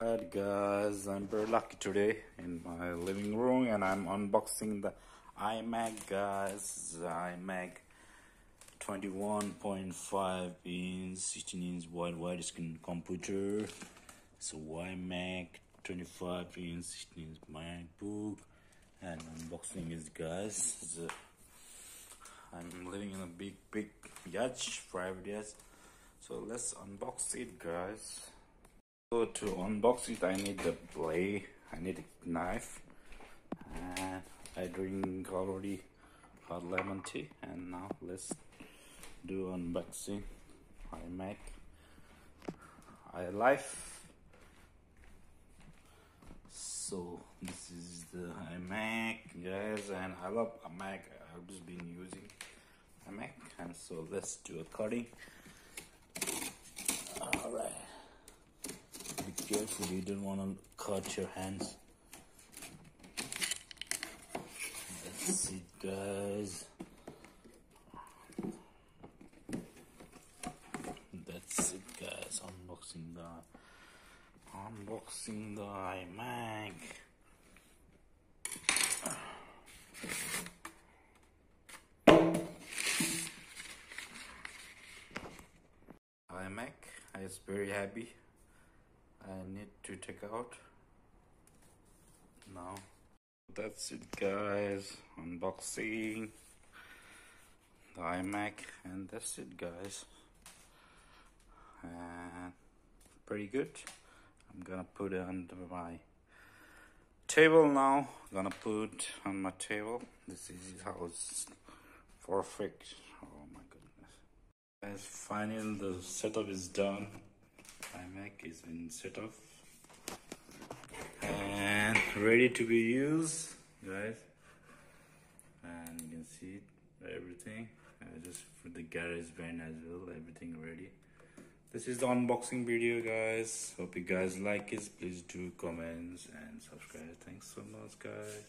Alright guys, I'm very lucky today in my living room and I'm unboxing the iMac guys. The iMac 21.5 inch 16-inch wide screen computer. So iMac 25 inch 16-inch MacBook and unboxing is guys. I'm living in a big yacht, private yacht. So let's unbox it guys. So to unbox it, I need the blade, I need a knife, and I drink already hot lemon tea. And now let's do unboxing. iMac, iLife. So this is the iMac, guys, and I love iMac. I've just been using iMac, and so let's do a cutting. All right. Be careful, you don't want to cut your hands. That's it guys. That's it guys, unboxing the iMac. iMac is very happy. I need to take out now. That's it guys, unboxing the iMac, and that's it guys, and pretty good. I'm gonna put it under my table now. Gonna put on my table. This is how it's perfect. Oh my goodness guys, finally the setup is done. iMac is in setup and ready to be used guys, and you can see it, everything. Just for the garage band as well, everything ready. This is the unboxing video guys. Hope you guys like it. Please do comments and subscribe. Thanks so much guys.